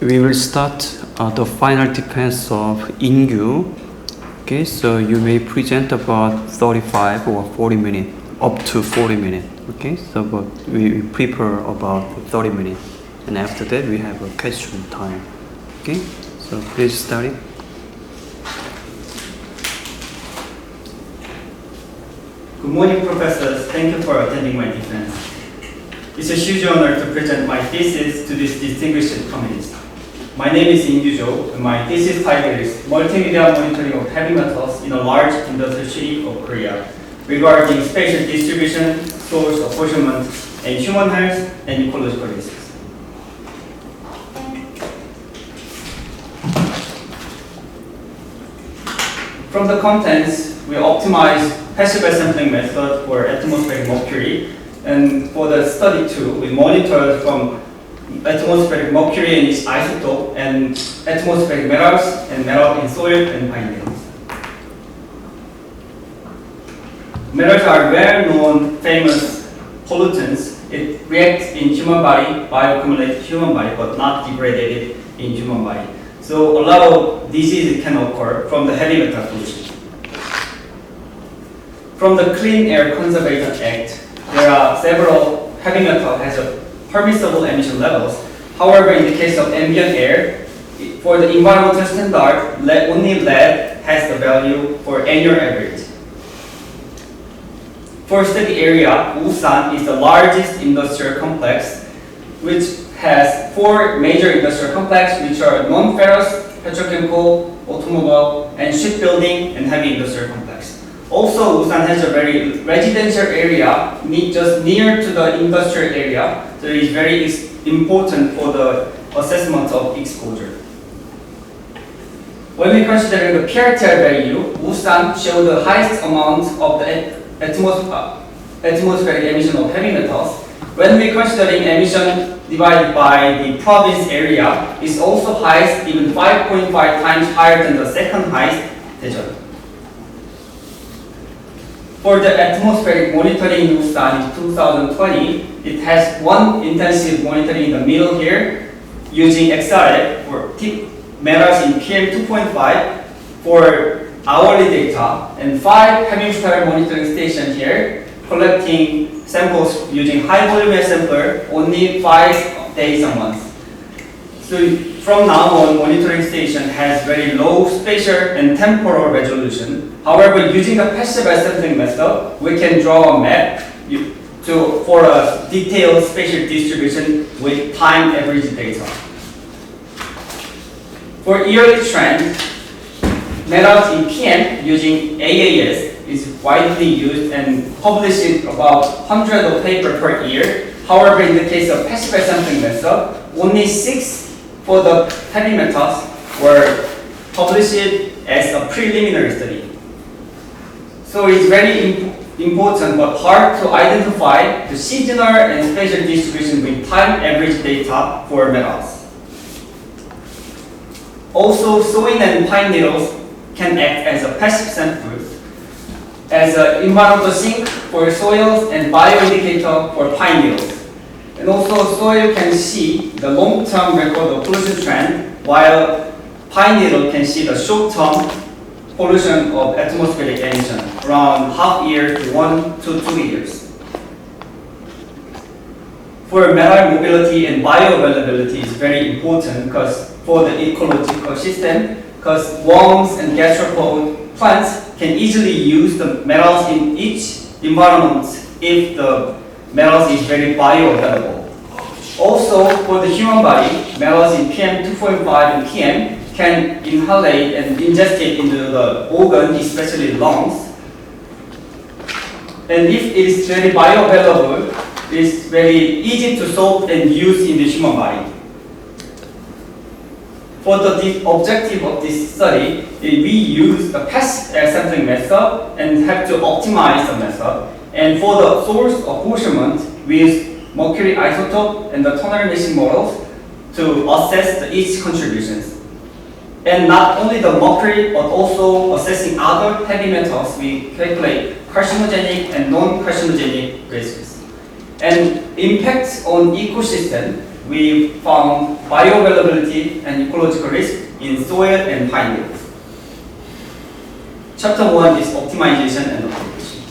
we will start the final defense of Ingyu. Okay, so you may present about 35 or 40 minutes, up to 40 minutes. Okay, so but we prepare about 30 minutes, and after that we have a question time. Okay, so please start it. Good morning, professors. Thank you for attending my defense. It's a huge honor to present my thesis to this distinguished committee. My name is Ingyu Jo, and my thesis title is Multimedia Monitoring of Heavy Metals in a Large Industrial City of Korea regarding spatial distribution, source apportionment, and human health and ecological risks. From the contents, we optimize passive sampling method for atmospheric mercury, and for the study 2, we monitored from atmospheric mercury and its isotope and atmospheric metals and metal in soil and pine needles. Metals are well-known, famous pollutants. It reacts in human body, bioaccumulate human body, but not degraded in human body. So a lot of diseases can occur from the heavy metal pollution. From the Clean Air Conservation Act, there are several heavy metal has a permissible emission levels. However, in the case of ambient air, for the environmental standard, only lead has the value for annual average. For study area, Ulsan is the largest industrial complex, which has 4 major industrial complexes, which are non-ferrous, petrochemical, automobile, and shipbuilding and heavy industrial complex. Also, Ulsan has a very residential area just near to the industrial area, so it is very important for the assessment of exposure. When we consider the PRTR value, Ulsan shows the highest amount of the atmospheric emission of heavy metals. When we considering emission divided by the province area, it's also highest, even 5.5 times higher than the second highest, Daejeon. For the atmospheric monitoring in Ulsan in 2020, it has one intensive monitoring in the middle here, using XRF for metals in PM 2.5 for hourly data, and 5 hemisphere monitoring stations here, collecting samples using high volume sampler only 5 days a month. So from now on, monitoring station has very low spatial and temporal resolution. However, using the passive sampling method, we can draw a map for a detailed spatial distribution with time average data. For yearly trend, metals in PM using AAS is widely used and published about hundreds of papers per year. However, in the case of passive sampling method, only 6 for the heavy metals were published as a preliminary study. So it's very important but hard to identify the seasonal and spatial distribution with time average data for metals. Also, soil and pine needles can act as a passive sample, as an environmental sink for soils and bioindicator for pine needles. And also, soil can see the long-term record of pollution trend, while pine needle can see the short-term pollution of atmospheric emission, around half year to 1 to 2 years. For metal mobility and bioavailability is very important because for the ecological system, because worms and gastropod plants can easily use the metals in each environment if the metals is very bioavailable. Also, for the human body, metals in PM 2.5 and PM can inhalate and ingest it into the organ, especially lungs. And if it is very bioavailable, it's very easy to solve and use in the human body. For the objective of this study, we use the passive sampling method and have to optimize the method. And for the source apportionment, we use mercury isotope and the tunnel machine models to assess each contributions. And not only the mercury, but also assessing other heavy metals, we calculate carcinogenic and non-carcinogenic risks. And impacts on ecosystem, we found bioavailability and ecological risk in soil and pine woods. Chapter 1 is optimization and application.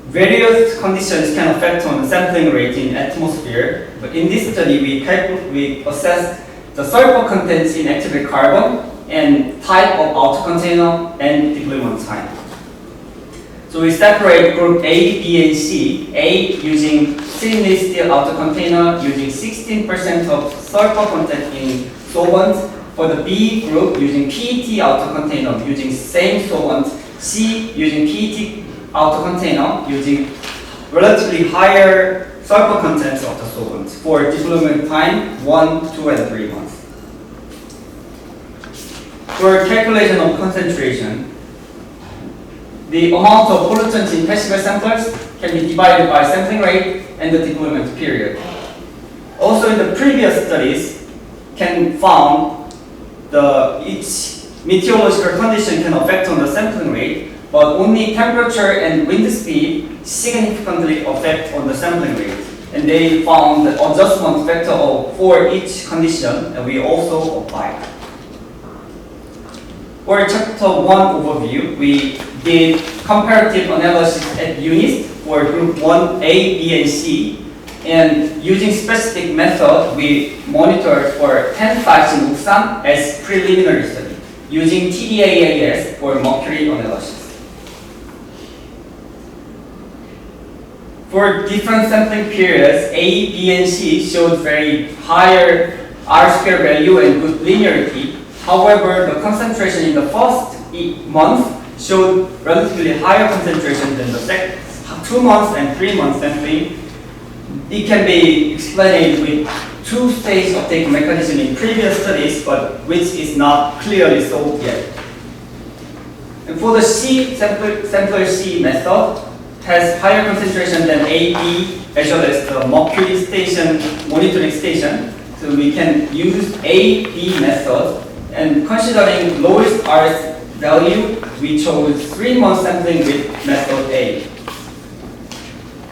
Various conditions can affect on the sampling rate in atmosphere, but in this study we assessed the sulfur contents in active carbon and type of outer container and deployment time. So we separate group A, B, and C. A using stainless steel outer container using 16% of sulfur content in solvent. For the B group using PET outer container using same solvent. C using PET outer container using relatively higher sulfur contents of the solvent for deployment time 1, 2, and 3 months. For calculation of concentration, the amount of pollutants in passive samplers can be divided by sampling rate and the deployment period. Also in the previous studies can found each meteorological condition can affect on the sampling rate, but only temperature and wind speed significantly affect on the sampling rate. And they found the adjustment factor for each condition, and we also applied. For chapter 1 overview, we did comparative analysis at UNIST for group 1, A, B, and C. And using specific method, we monitored for 10 sites in Ulsan as preliminary study, using TDAAS for mercury analysis. For different sampling periods, A, B, and C showed very higher R-square value and good linearity. However, the concentration in the first month showed relatively higher concentration than the 2 months and 3 months sampling. It can be explained with two-stage uptake mechanism in previous studies, but which is not clearly solved yet. And for the C, sampler C method has higher concentration than A, B, as well as the mercury station, monitoring station. So we can use A, B method, and considering lowest R value, we chose 3 month sampling with method A.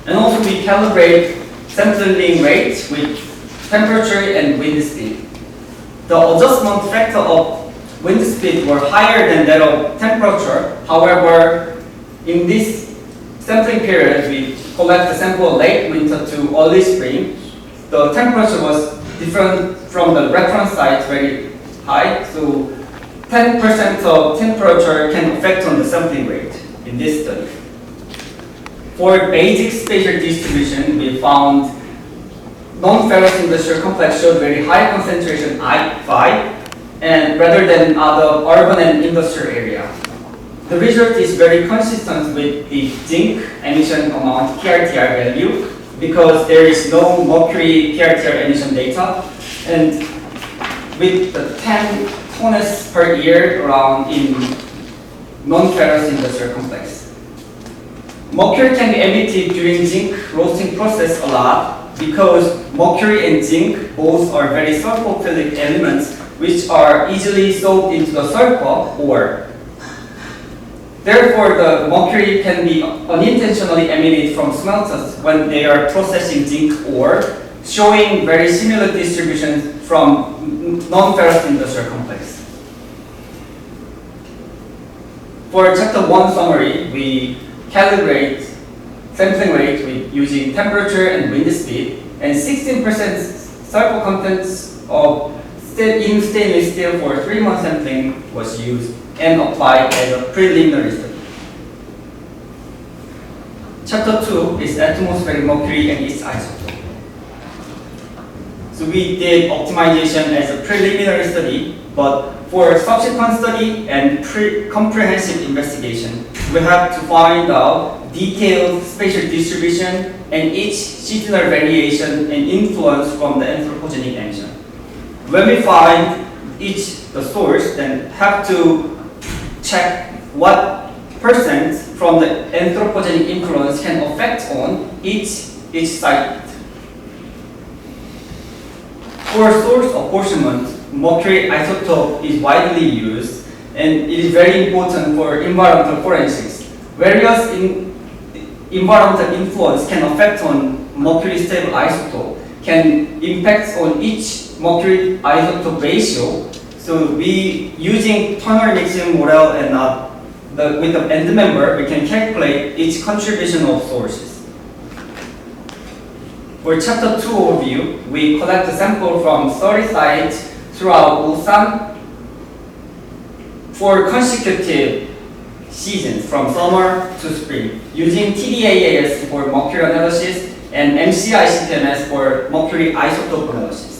And also we calibrate sampling rate with temperature and wind speed. The adjustment factor of wind speed were higher than that of temperature. However, in this sampling period, we collect the sample late winter to early spring. The temperature was different from the reference site, very high. So 10% of temperature can affect on the sampling rate in this study. For basic spatial distribution, we found non-ferrous industrial complex showed very high concentration I5, and rather than other urban and industrial area. The result is very consistent with the zinc emission amount PRTR value because there is no mercury PRTR emission data, and with the 10 tonnes per year around in non-ferrous industrial complex. Mercury can be emitted during zinc roasting process a lot because mercury and zinc both are very sulfophilic elements which are easily soaked into the sulfur ore. Therefore, the mercury can be unintentionally emitted from smelters when they are processing zinc ore, showing very similar distribution from non-ferrous industrial complex. For chapter 1 summary, we calibrate sampling rate with using temperature and wind speed, and 16% sulfur contents of in stainless steel for 3 month sampling was used and applied as a preliminary study. Chapter 2 is atmospheric mercury and its isotope. So we did optimization as a preliminary study, but for subsequent study and comprehensive investigation, we have to find out detailed spatial distribution and each seasonal variation and influence from the anthropogenic emission. When we find the source, then have to check what percent from the anthropogenic influence can affect on each site. For source apportionment, mercury isotope is widely used, and it is very important for environmental forensics. Various environmental influence can affect on mercury stable isotope, can impact on each mercury isotope ratio. So we using ternary maximum model and with the end member, we can calculate each contribution of sources. For chapter 2 overview, we collect a sample from 30 sites throughout Ulsan for consecutive seasons from summer to spring, using TDAAS for mercury analysis and MCI-CTMS for mercury isotope analysis.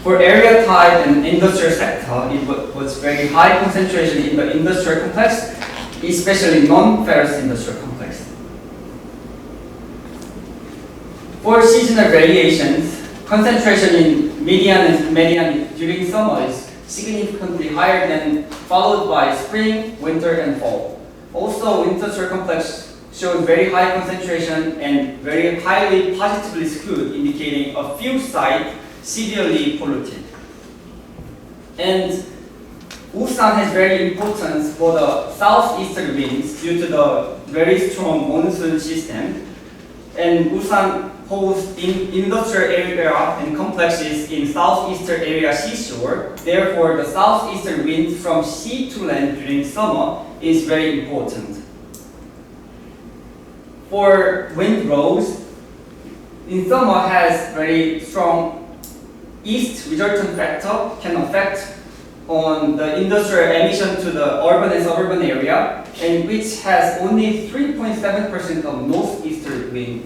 For area type and industrial sector, it was very high concentration in the industrial complex, especially non-ferrous industrial complex. For seasonal variations, concentration in median during summer is significantly higher than followed by spring, winter, and fall. Also, industrial complex showed very high concentration and very highly positively skewed, indicating a few sites severely polluted. And Ulsan has very importance for the southeasterly winds due to the very strong monsoon system. And Ulsan hosts industrial area and complexes in southeastern area seashore. Therefore, the southeastern wind from sea to land during summer is very important. For wind rows, in summer has very strong east resultant factor can affect on the industrial emission to the urban and suburban area, and which has only 3.7% of northeastern wind.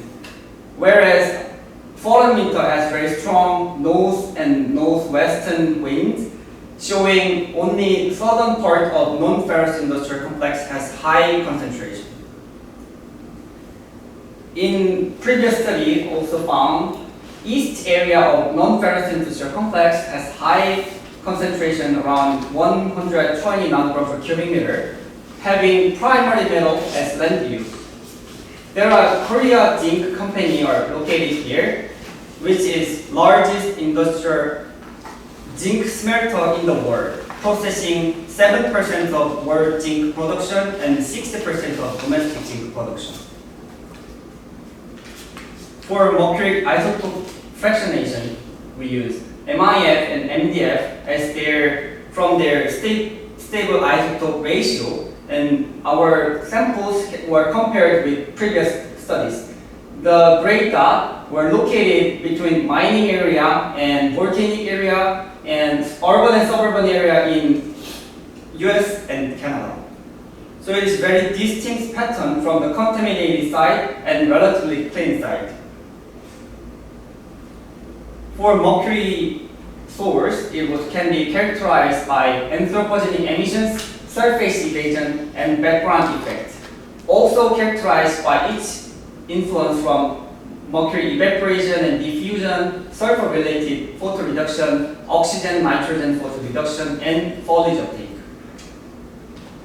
Whereas fall and winter has very strong north and northwestern winds, showing only southern part of non-ferrous industrial complex has high concentration. In previous study also found east area of non-ferrous industrial complex has high concentration around 120 nanogram per cubic meter, having primary metal as land use. There are Korea Zinc company are located here, which is largest industrial zinc smelter in the world, processing 7% of world zinc production and 60% of domestic zinc production. For mercury isotope fractionation, we use MIF and MDF as from their stable isotope ratio, and our samples were compared with previous studies. The gray dot were located between mining area and volcanic area and urban and suburban area in US and Canada. So it is very distinct pattern from the contaminated site and relatively clean site. For mercury source, can be characterized by anthropogenic emissions, surface evasion, and background effect. Also characterized by its influence from mercury evaporation and diffusion, sulfur-related photoreduction, oxygen-nitrogen photoreduction, and foliage uptake.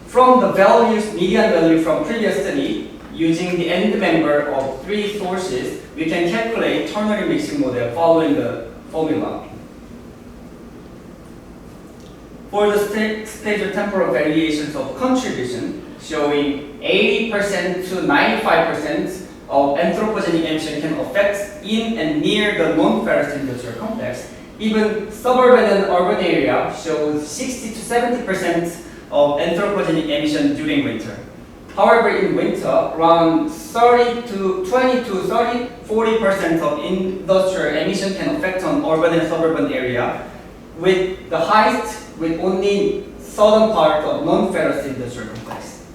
From the median value from previous study, using the end member of 3 sources, we can calculate ternary mixing model following the formula. For the spatiotemporal variations of contribution, showing 80% to 95% of anthropogenic emission can affect in and near the non-ferrous industrial complex, even suburban and urban area shows 60 to 70% of anthropogenic emission during winter. However, in winter, around 40% of industrial emission can affect on urban and suburban area, with the highest with only southern part of non-ferrous industrial complex.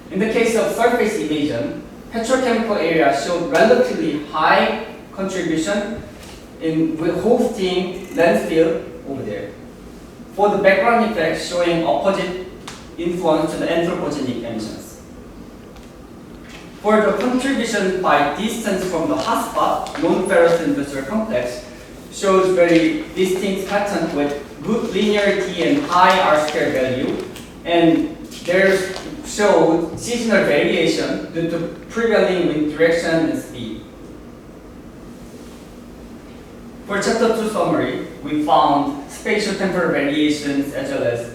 In the case of surface evasion, petrochemical area showed relatively high contribution with hosting landfill over there. For the background effect, showing opposite influence to the anthropogenic emissions. For the contribution by distance from the hotspot, non-ferrous industrial complex shows very distinct pattern with good linearity and high R-square value, and there showed seasonal variation due to prevailing wind direction and speed. For chapter 2 summary, we found spatial temporal variations as well as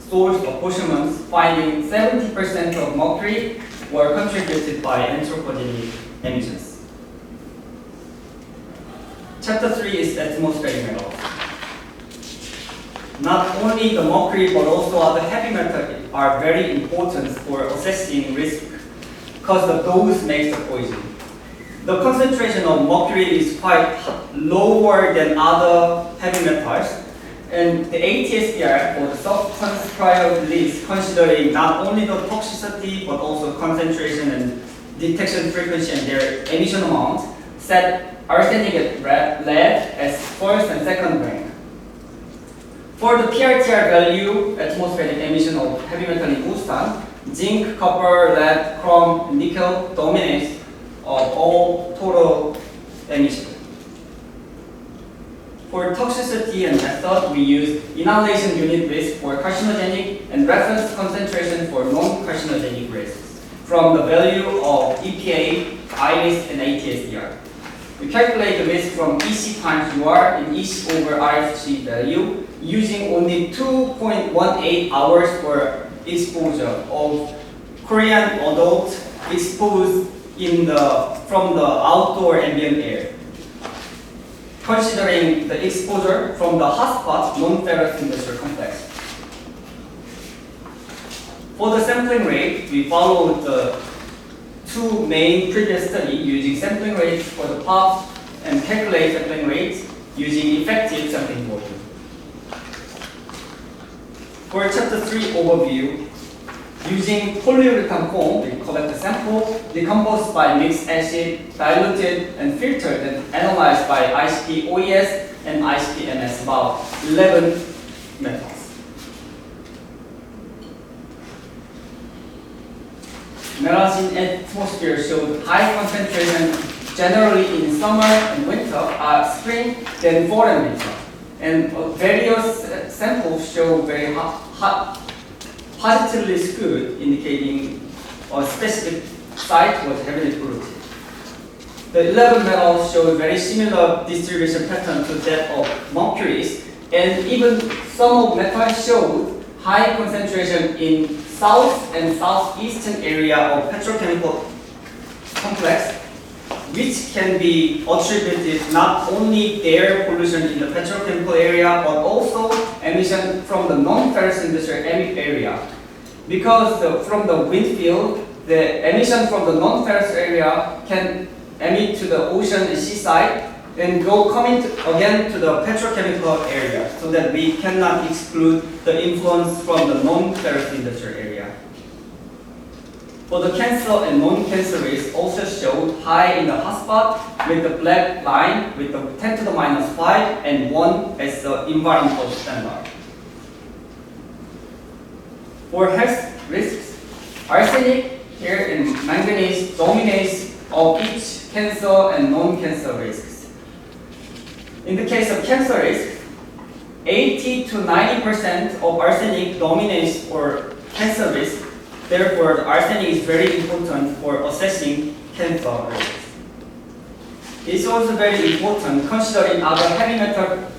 source apportionments, finding 70% of mercury were contributed by anthropogenic emissions. Chapter 3 is atmospheric metals. Not only the mercury but also other heavy metals are very important for assessing risk because the dose makes the poison. The concentration of mercury is quite lower than other heavy metals, and the ATSDR for the substance prior release considering not only the toxicity but also concentration and detection frequency and their emission amount set arsenic at lead as first and second rank. For the PRTR value, atmospheric emission of heavy metal in Ulsan, zinc, copper, lead, chrome, nickel dominates of all total emission. For toxicity and method, we use inhalation unit risk for carcinogenic and reference concentration for non-carcinogenic risks from the value of EPA, IRIS, and ATSDR. We calculate the risk from EC times UR and EC over RFC value using only 2.18 hours for exposure of Korean adult exposed from the outdoor ambient air. Considering the exposure from the hotspot non-ferrous industrial complex. For the sampling rate, we followed the two main previous studies using sampling rates for the POP and calculate sampling rates using effective sampling volume. For Chapter 3 overview, using polyurethane foam, we collect the sample, decomposed by mixed acid, diluted and filtered and analyzed by ICP OES and ICP MS about 11 metals. Metals in atmosphere showed high concentration generally in summer and winter, spring, then fall and winter. And various samples show very positively skewed, indicating a specific site was heavily polluted. The 11 metals showed very similar distribution pattern to that of mercury, and even some of metals showed high concentration in south and southeastern area of petrochemical complex, which can be attributed not only their pollution in the petrochemical area but also emission from the non-ferrous industrial area. Because from the wind field, the emission from the non-ferrous area can emit to the ocean and seaside and coming again to the petrochemical area, so that we cannot exclude the influence from the non-ferrous industrial area. For the cancer and non-cancer rates also showed high in the hotspot with the black line with the 10 to the minus 5 and 1 as the environmental standard. For health risks, arsenic here and manganese dominates of each cancer and non-cancer risks. In the case of cancer risk, 80 to 90% of arsenic dominates for cancer risk. Therefore, the arsenic is very important for assessing cancer risk. It's also very important considering other heavy metal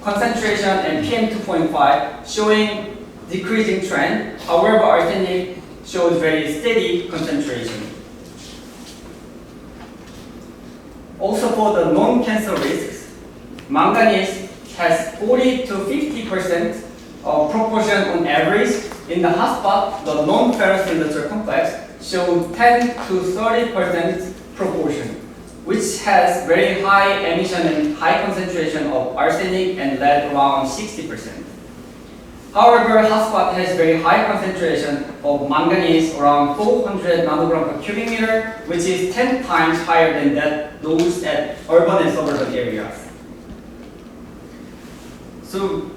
concentration and PM2.5 showing decreasing trend. However, arsenic shows very steady concentration. Also for the non-cancer risks, manganese has 40 to 50% proportion on average. In the hotspot, the non-ferrous industrial complex showed 10 to 30% proportion, which has very high emission and high concentration of arsenic and lead around 60%. However, hotspot has very high concentration of manganese around 400 nanogram per cubic meter, which is 10 times higher than those at urban and suburban areas. So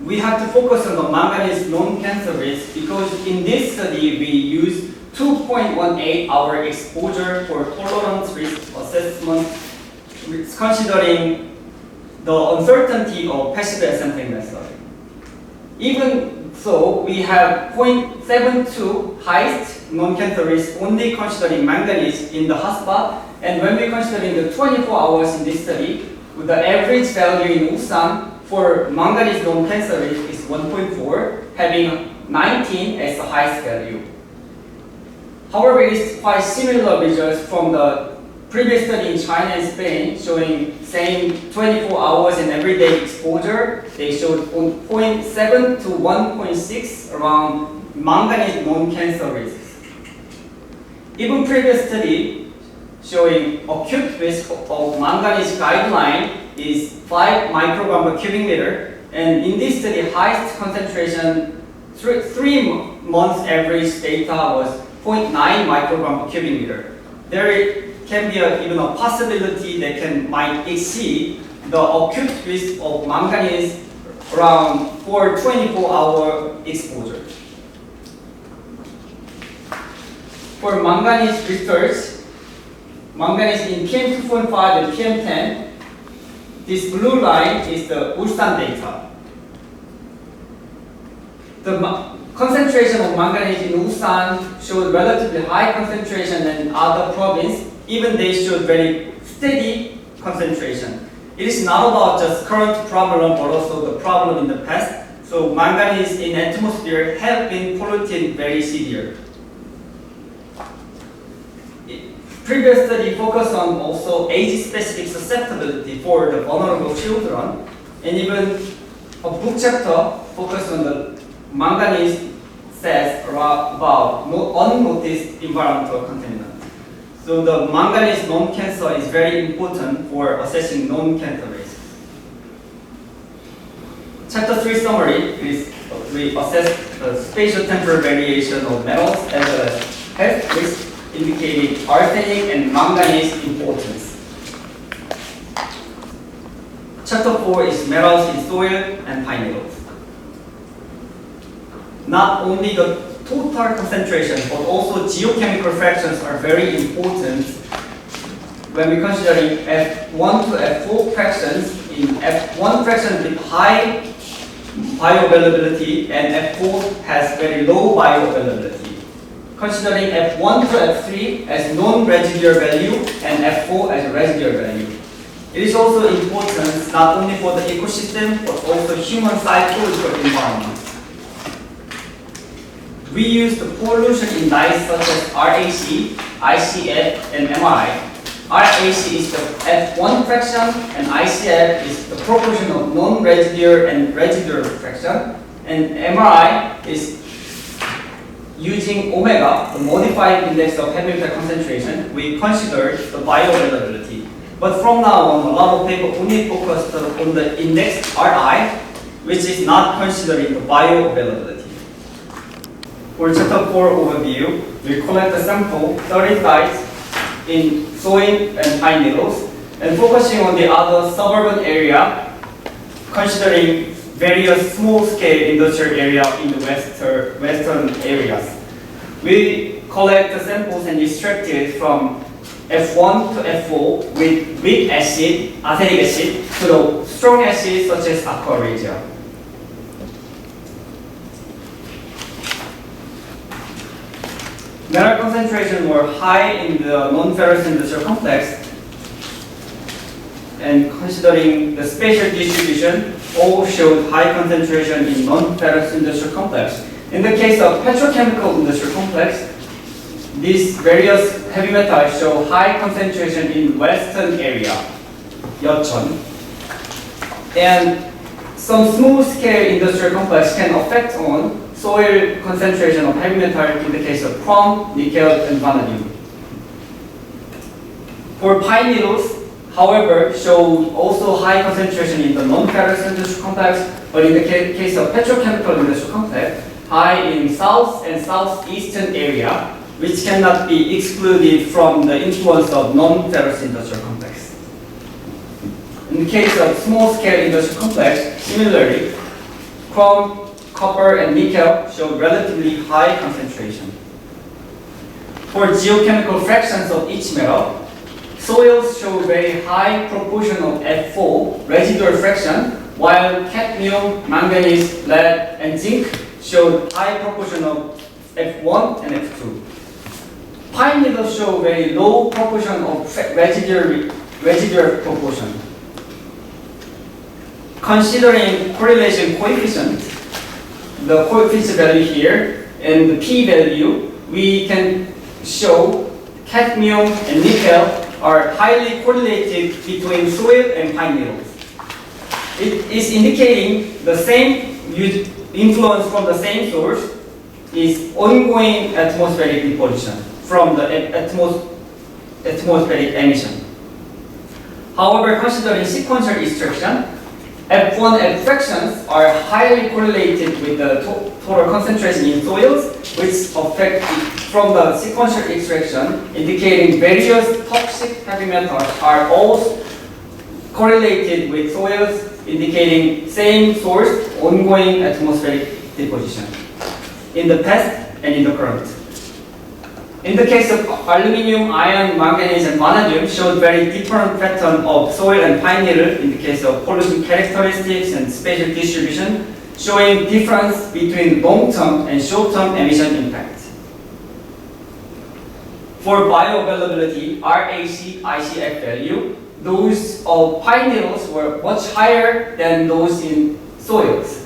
we have to focus on the manganese non-cancer risk because in this study we use 2.18 hour exposure for tolerance risk assessment, considering the uncertainty of passive sampling method. Even so, we have 0.72 highest non-cancer risk only considering manganese in the hotspot, and when we considering the 24 hours in this study, with the average value in Ulsan for manganese non-cancer risk is 1.4, having 19 as the highest value. However, it is quite similar results from the previous study in China and Spain showing same 24 hours and everyday exposure, they showed 0.7 to 1.6 around manganese non-cancer risks. Even previous study showing acute risk of manganese guideline is 5 microgram per cubic meter, and in this study highest concentration 3 months average data was 0.9 microgram per cubic meter. There can be even a possibility that might exceed the acute risk of manganese around for 24-hour exposure. For manganese research, manganese in PM2.5 and PM10, this blue line is the Ulsan data. The concentration of manganese in Ulsan showed relatively high concentration than other provinces. Even they showed very steady concentration. It is not about just current problem, but also the problem in the past. So manganese in atmosphere have been polluted very severe. Previous study focused on also age-specific susceptibility for the vulnerable children, and even a book chapter focused on the manganese says about unnoticed environmental contaminants. So the manganese non-cancer is very important for assessing non-cancer risks. Chapter 3 summary is we assess the spatial-temporal variation of metals as well as health risks indicating arsenic and manganese importance. Chapter 4 is metals in soil and pine needles. Not only the total concentration, but also geochemical fractions are very important when we considering F1 to F4 fractions. In F1 fraction with high bioavailability and F4 has very low bioavailability. Considering F1 to F3 as non-residual value and F4 as a residual value. It is also important not only for the ecosystem but also human psychological environment. We use the pollution in dyes such as RAC, ICF, and MRI. RAC is the F1 fraction, and ICF is the proportion of non-residual and residual fraction, and MRI is using omega, the modified index of heavy metal concentration. We consider the bioavailability. But from now on, a lot of people only focused on the index RI, which is not considering the bioavailability. For chapter 4 overview, we collect the sample 30 sites in soil and pine needles, and focusing on the other suburban area, considering various small-scale industrial area in the western areas. We collect the samples and extract it from F1 to F4 with weak acid, acetic acid, to the strong acid such as aqua regia. Metal concentration were high in the non-ferrous industrial complex, and considering the spatial distribution, all showed high concentration in non-ferrous industrial complex. In the case of petrochemical industrial complex, these various heavy metals show high concentration in western area, Yeocheon, and some small-scale industrial complex can affect on soil concentration of heavy metal in the case of chrome, nickel, and vanadium. For pine needles, however, show also high concentration in the non-ferrous industrial complex, but in the case of petrochemical industrial complex, high in south and southeastern area, which cannot be excluded from the influence of non-ferrous industrial complex. In the case of small-scale industrial complex, similarly, chrome, copper, and nickel show relatively high concentration. For geochemical fractions of each metal, soils show very high proportion of F4 residual fraction, while cadmium, manganese, lead, and zinc showed high proportion of F1 and F2. Pine needles show very low proportion of residual proportion. Considering correlation coefficient, the coefficient value here and the p value, we can show cadmium and nickel are highly correlated between soil and pine needles. It is indicating the same influence from the same source is ongoing atmospheric depollution from the atmospheric emission. However, considering sequential extraction, F1 extractions are highly correlated with the total concentration in soils, which affect from the sequential extraction, indicating various toxic heavy metals are all correlated with soils, indicating same source, ongoing atmospheric deposition in the past and in the current. In the case of aluminum, iron, manganese, and vanadium showed very different pattern of soil and pine needle in the case of pollution characteristics and spatial distribution, showing difference between long-term and short-term emission impact. For bioavailability, RAC, ICF value, those of pine needles were much higher than those in soils.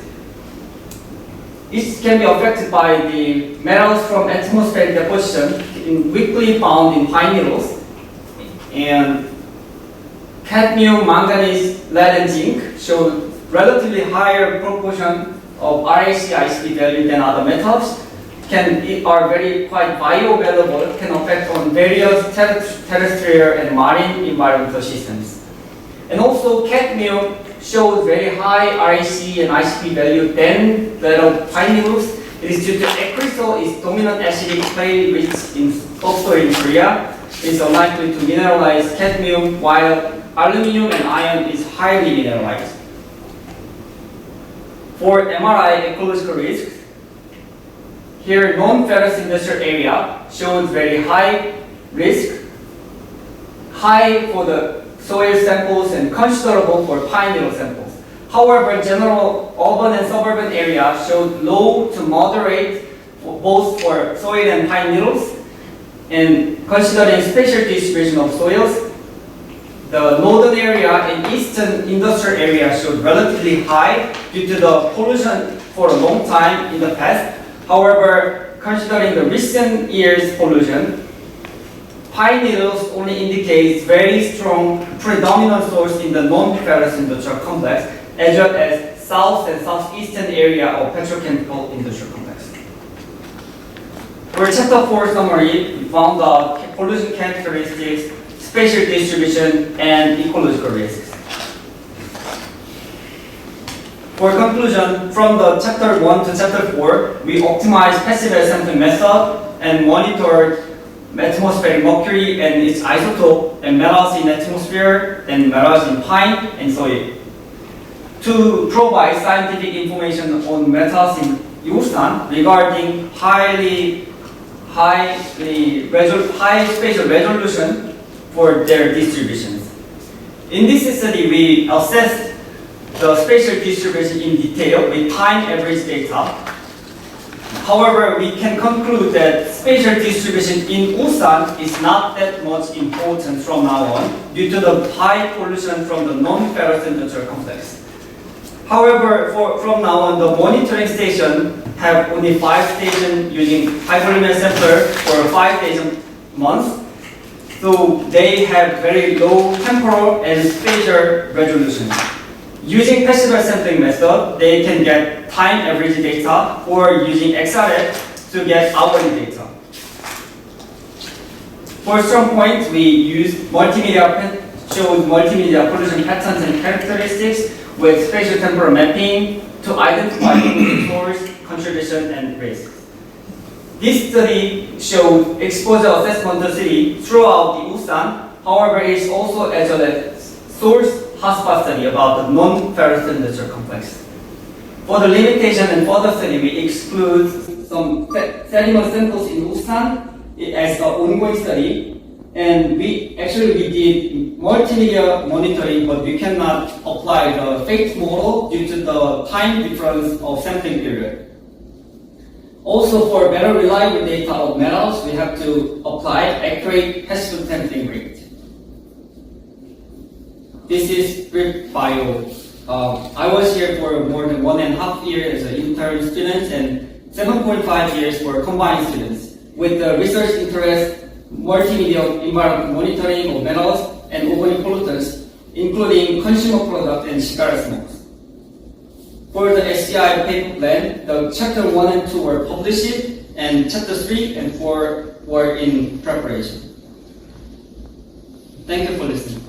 It can be affected by the metals from atmospheric deposition weakly found in pine needles, and cadmium, manganese, lead, and zinc showed relatively higher proportion of RAC, ICP value than other metals. Are very quite bioavailable, can affect on various terrestrial and marine environmental systems. And also cadmium showed very high RAC and ICP value than that of pine needles. It is due to acrysol is dominant acidic clay rich in topsoil in Korea. It is unlikely to mineralize cadmium, while aluminum and iron is highly mineralized. For MRI ecological risks, here non-ferrous industrial area showed very high risk, high for the soil samples and considerable for pine needle samples. However, general urban and suburban area showed low to moderate both for soil and pine needles. And considering spatial distribution of soils, the northern area and eastern industrial area showed relatively high due to the pollution for a long time in the past. However, considering the recent years' pollution, pine needles only indicates very strong predominant source in the non-ferrous industrial complex, as well as south and southeastern area of petrochemical industrial complex. For chapter 4 summary, we found the pollution characteristics, spatial distribution, and ecological risks. For conclusion, from the chapter 1 to chapter 4, we optimized passive air sampling method and monitored atmospheric mercury and its isotope and metals in atmosphere and metals in pine and soil. To provide scientific information on metals in Ulsan regarding high spatial resolution for their distributions. In this study, we assessed the spatial distribution in detail with time average data. However, we can conclude that spatial distribution in Ulsan is not that much important from now on due to the high pollution from the non-ferrous industrial complex. However, from now on, the monitoring station have only 5 stations using high volume sampler for 5 days a month. So they have very low temporal and spatial resolution. Using passive sampling method, they can get time average data or using XRF to get hourly data. For strong points, we used showed multimedia pollution patterns and characteristics with spatial temporal mapping to identify pollution source, contribution, and risk. This study showed exposure assessment city throughout the Ulsan. However, it is also as well as source hotspot study about the non-ferrous industrial complex. For the limitation and further study, we exclude some sediment samples in Ulsan as an ongoing study, and we did multimedia monitoring, but we cannot apply the fate model due to the time difference of sampling period. Also, for better reliable data of metals, we have to apply accurate passive sampling rate. This is Brick Bio. I was here for more than 1.5 years as an intern student and 7.5 years for combined students. With the research interest multimedia environment monitoring of metals and organic pollutants, including consumer product and cigarette smokes. For the SCI paper plan, the chapter 1 and 2 were published, and chapter 3 and 4 were in preparation. Thank you for listening.